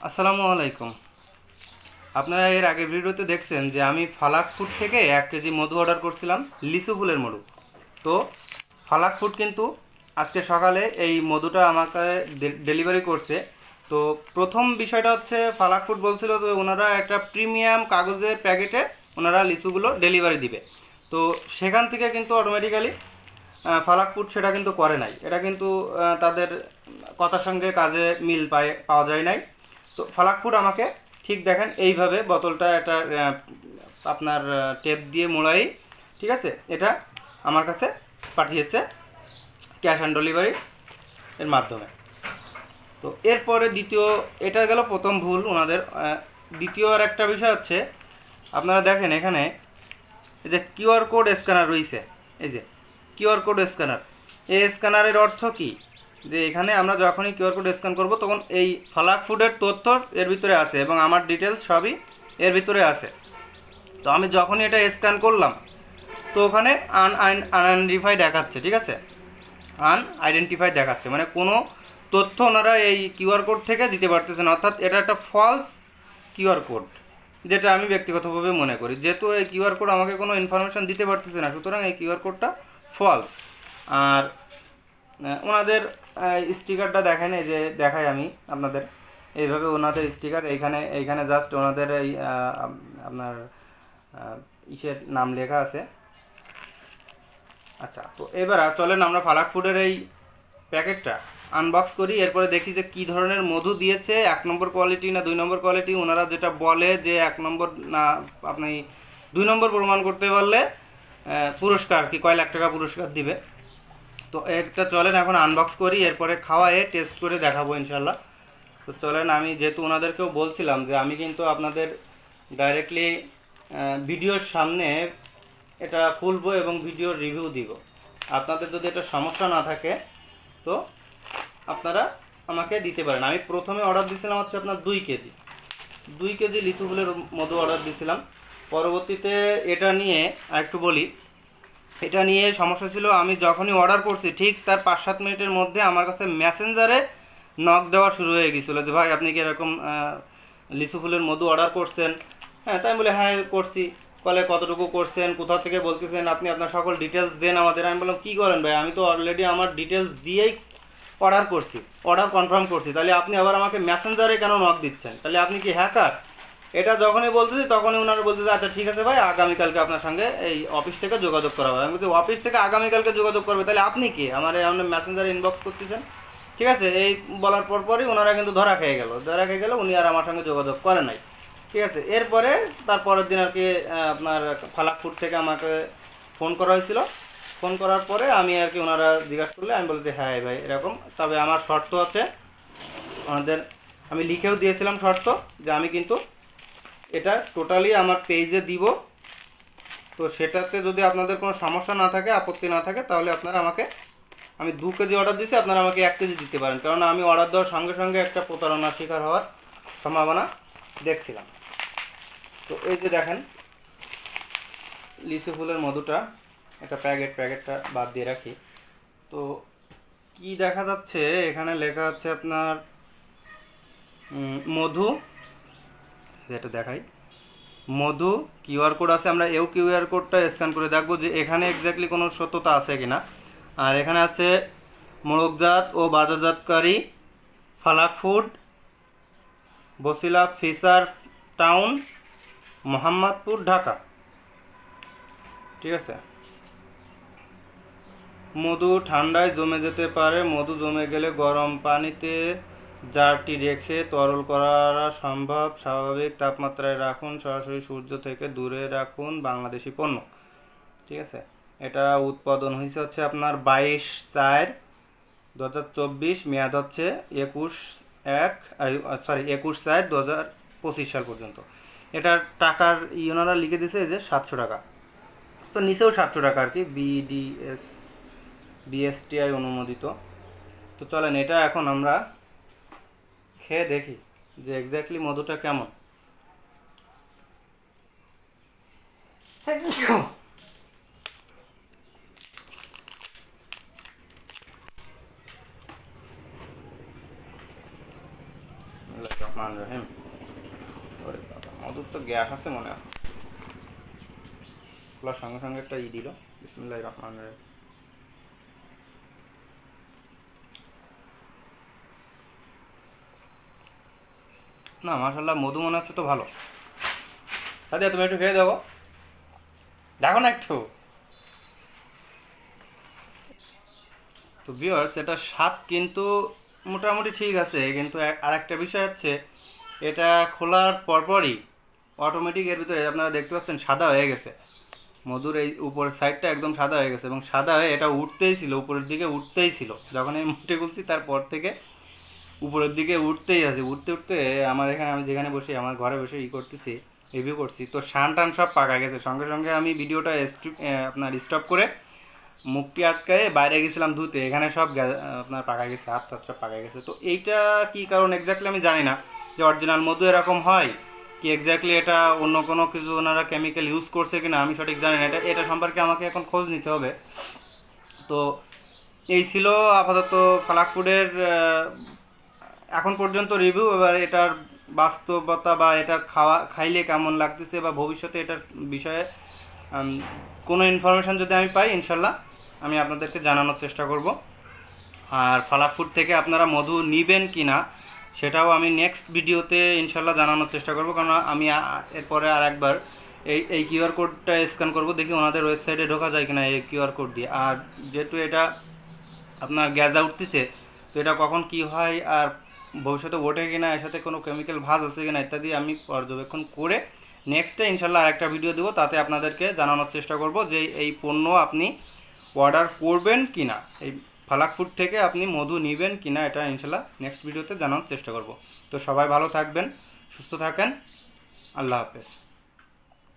আসসালামু আলাইকুম। আপনারা এর আগের ভিডিওতে দেখছেন যে আমি ফালাক ফুড থেকে 1 কেজি মধু অর্ডার করছিলাম, লিচু ফুলের মধু। তো ফালাক ফুড কিন্তু আজকে সকালে এই মধুটা আমাকে ডেলিভারি করছে। তো প্রথম বিষয়টা হচ্ছে ফালাক ফুড বলছিল তো ওনারা একটা প্রিমিয়াম কাগজের প্যাকেটে ওনারা লিচুগুলো ডেলিভারি দিবে। তো সেখান থেকে কিন্তু অটোমেটিক্যালি ফালাক ফুড সেটা কিন্তু করে নাই। এটা কিন্তু তাদের কথার সঙ্গে কাজে মিল পাওয়া যায় নাই। তো ফালাক ফুড আমাকে ঠিক দেখেন এইভাবে বোতলটা এটা আপনার টেপ দিয়ে মোড়াই, ঠিক আছে, এটা আমার কাছে পাঠিয়েছে ক্যাশ অন ডেলিভারি এর মাধ্যমে। তো এরপরে দ্বিতীয়, এটা গেল প্রথম ভুল ওনাদের। দ্বিতীয় আর একটা বিষয় হচ্ছে আপনারা দেখেন এখানে এই যে কিউআর কোড স্ক্যানার রয়েছে, এই যে কিউআর কোড স্ক্যানার, এই স্ক্যানারের অর্থ কি? যে এখানে আমরা যখনই কিউআর কোড স্ক্যান করব তখন এই ফালাক ফুডের তথ্য এর ভিতরে আছে এবং আমার ডিটেলস সবই এর ভিতরে আছে। তো আমি যখনই এটা স্ক্যান করলাম তো ওখানে আনআইডেন্টিফাই দেখাচ্ছে, ঠিক আছে, আনআইডেন্টিফাই দেখাচ্ছে, মানে কোনো তথ্য ওনারা এই কিউআর কোড থেকে দিতে পারতেছে না, অর্থাৎ এটা একটা ফলস কিউআর কোড, যেটা আমি ব্যক্তিগতভাবে মনে করি। যেহেতু এই কিউআর কোড আমাকে কোনো ইনফরমেশান দিতে পারতেছে না, সুতরাং এই কিউআর কোডটা ফলস। আর ওনাদের স্টিকারটা দেখেন, এই যে দেখাই আমি আপনাদের, এইভাবে ওনাদের স্টিকার, এইখানে এইখানে জাস্ট ওনাদের এই আপনার ইসের নাম লেখা আছে। আচ্ছা, তো এবার চলেন আমরা ফালাক ফুডের এই প্যাকেটটা আনবক্স করি, এরপরে দেখি যে কী ধরনের মধু দিয়েছে, 1 নম্বর কোয়ালিটি না 2 নম্বর কোয়ালিটি। ওনারা যেটা বলে যে 1 নম্বর না, আপনি 2 নম্বর প্রমাণ করতে পারলে পুরস্কার কি কয় লাখ টাকা পুরস্কার দিবে। তো একটা চলেন এখন আনবক্স করি, এরপরে খাওয়ায়ে টেস্ট করে দেখাবো ইনশাল্লাহ। তো চলেন, আমি যেহেতু ওনাদেরকেও বলছিলাম যে আমি কিন্তু আপনাদের ডাইরেক্টলি ভিডিওর সামনে এটা খুলবো এবং ভিডিওর রিভিউ দিব। আপনাদের যদি এটা সমস্যা না থাকে তো আপনারা আমাকে দিতে পারেন। আমি প্রথমে অর্ডার দিয়েছিলাম হচ্ছে আপনার 2 কেজি, 2 কেজি লিচু ফুলের মধু অর্ডার দিয়েছিলাম। পরবর্তীতে এটা নিয়ে আরেকটু বলি, এটা নিয়ে সমস্যা ছিল, আমি যখনই অর্ডার করছি ঠিক তার 5-7 মিনিটের মধ্যে আমার কাছে মেসেঞ্জারে নক দেওয়া শুরু হয়ে গিয়েছিলো যে ভাই আপনি কি এরকম লিচু ফুলের মধু অর্ডার করছেন? হ্যাঁ, তাই বলে হ্যাঁ করছি। কলে কতটুকু করছেন, কোথা থেকে বলতেছেন, আপনি আপনার সকল ডিটেলস দেন আমাদের। আমি বললাম কী করেন ভাই, আমি তো অলরেডি আমার ডিটেলস দিয়েই অর্ডার করছি, অর্ডার কনফার্ম করছি, তাহলে আপনি আবার আমাকে মেসেঞ্জারে কেন নক দিচ্ছেন? তাহলে আপনি কি হ্যাকার? এটা যখনই বলতেছি তখনই ওনারা বলতেছে আচ্ছা ঠিক আছে ভাই, আগামীকালকে আপনার সঙ্গে এই অফিস থেকে যোগাযোগ করা হবে। আমি বলছি অফিস থেকে আগামীকালকে যোগাযোগ করবে, তাহলে আপনি কি আমার আপনি মেসেঞ্জারে ইনবক্স করতেছেন? ঠিক আছে, এই বলার পরই ওনারা কিন্তু ধরা খেয়ে গেল, উনি আর আমার সঙ্গে যোগাযোগ করে নাই। ঠিক আছে, এরপরে তার পরের দিন আর কি আপনার ফালাক ফুড থেকে আমাকে ফোন করা হয়েছিল। ফোন করার পরে আমি আর কি ওনারা জিজ্ঞাসা করলে আমি বলছি হ্যাঁ ভাই এরকম, তবে আমার শর্ত আছে আমাদের, আমি লিখেও দিয়েছিলাম শর্ত যে আমি কিন্তু এটা টোটালি আমার পেজে দিব। তো সেটাতে যদি আপনাদের কোনো সমস্যা না থাকে, আপত্তি না থাকে, তাহলে আপনারা আমাকে, আমি 2 কেজি অর্ডার দিয়েছি, আপনারা আমাকে 1 কেজি দিতে পারেন, কারণ আমি অর্ডার দেওয়ার সঙ্গে সঙ্গে একটা প্রতারণার শিকার হওয়ার সম্ভাবনা দেখছিলাম। তো এই যে দেখেন লিচু ফুলের মধুটা, একটা প্যাকেটটা বাদ দিয়ে রাখি। তো কি দেখা যাচ্ছে এখানে লেখা আছে আপনার মধু, সেটা দেখাই, মধু কিউআর কোড আছে। আমরা এও কিউআর কোডটা স্ক্যান করে দেখবো যে এখানে এক্স্যাক্টলি কোনো সত্যতা আছে কিনা। আর এখানে আছে মোড়কজাত ও বাজারজাতকারী Falak food, Bosila fisher town, Mohammadpur, Dhaka. ঠিক আছে, মধু ঠান্ডায় জমে যেতে পারে, মধু জমে গেলে গরম পানিতে জারটি রেখে তরল করা সম্ভব, স্বাভাবিক তাপমাত্রায় রাখুন, সরাসরি সূর্য থেকে দূরে রাখুন, বাংলাদেশি পণ্য। ঠিক আছে, এটা উৎপাদন হয়েছে হচ্ছে আপনার 22/4/2024, মেয়াদ হচ্ছে 21/4/2025 সাল পর্যন্ত। এটার টাকার ওনারা লিখে দিছে যে 700 টাকা, তো নিচেও 700 টাকা আর কি, বিএসটিআই অনুমোদিত। তো চলেন এটা এখন আমরা খেয়ে দেখি যে এক্স্যাক্টলি মধুটা কেমন। বিসমিল্লাহির রহমানির রহিম। ওরে বাবা, মধুর তো গ্যাস আছে মনে হয়। খোলার সঙ্গে সঙ্গে একটা দিল। বিসমিল্লাহির রহমানির রহিম। না মাশাআল্লাহ, মধু মনে হচ্ছে তো ভালো। সাদিয়া তুমি একটু খেয়ে দেখো, দেখো না একটু। তো ভিউয়ার্স, এটা স্বাদ কিন্তু মোটামুটি ঠিক আছে, কিন্তু আরেকটা বিষয় হচ্ছে এটা খোলার পরপরই অটোমেটিক এর ভিতরে আপনারা দেখতে পাচ্ছেন সাদা হয়ে গেছে। মধুর এই উপরের সাইডটা একদম সাদা হয়ে গেছে এবং সাদা হয়ে এটা উঠতেই ছিল, উপরের দিকে উঠতেই ছিল। যখন এই মুখটি খুলছি তারপর থেকে উপরের দিকে উঠতেই আছে, উঠতে উঠতে আমার এখানে, আমি যেখানে বসে আমার ঘরে বসে করতেছি, রিভিউ করছি, তো শান টান সব পাকা গেছে। সঙ্গে সঙ্গে আমি ভিডিওটা আপনার স্টপ করে মুখটি আটকায়ে বাইরে গেছিলাম ধুতে, এখানে সব আপনার পাকা গেছে, হাত টাত সব পাকা গেছে। তো এইটা কী কারণ এক্স্যাক্টলি আমি জানি না, যে অরিজিনাল মধু এরকম হয় কি এক্স্যাক্টলি এটা অন্য কোনো কিছু ওনারা কেমিক্যাল ইউজ করছে কিনা আমি সঠিক জানি না। এটা সম্পর্কে আমাকে এখন খোঁজ নিতে হবে। তো এই ছিল আপাতত ফালাক ফুডের এখন পর্যন্ত রিভিউ। এবার এটার বাস্তবতা বা এটার খাইলে কেমন লাগতেছে বা ভবিষ্যতে এটার বিষয়ে কোনো ইনফরমেশান যদি আমি পাই ইনশাল্লাহ আমি আপনাদেরকে জানানোর চেষ্টা করব। আর ফালাক ফুড থেকে আপনারা মধু নেবেন কি না সেটাও আমি নেক্সট ভিডিওতে ইনশাল্লাহ জানানোর চেষ্টা করব, কারণ আমি এরপরে আর একবার এই কিউআর কোডটা স্ক্যান করব, দেখি ওনাদের ওয়েবসাইটে ঢোকা যায় কিনা এই কিউআর কোড দিয়ে। আর যেহেতু এটা আপনার গ্যাজা উঠতেছে, তো এটা কখন কি হয় আর ভবিষ্যতে ওঠে কিনা, এর সাথে কোনো কেমিক্যাল ভাঁজ আছে কিনা ইত্যাদি আমি পর্যবেক্ষণ করে নেক্সটে ইনশাল্লাহ আরেকটা ভিডিও দেবো, তাতে আপনাদেরকে জানানোর চেষ্টা করব যে এই পণ্য আপনি অর্ডার করবেন কি না, এই ফালাক ফুড থেকে আপনি মধু নেবেন কি না, এটা ইনশাল্লাহ নেক্সট ভিডিওতে জানানোর চেষ্টা করব। তো সবাই ভালো থাকবেন, সুস্থ থাকেন, আল্লাহ হাফেজ।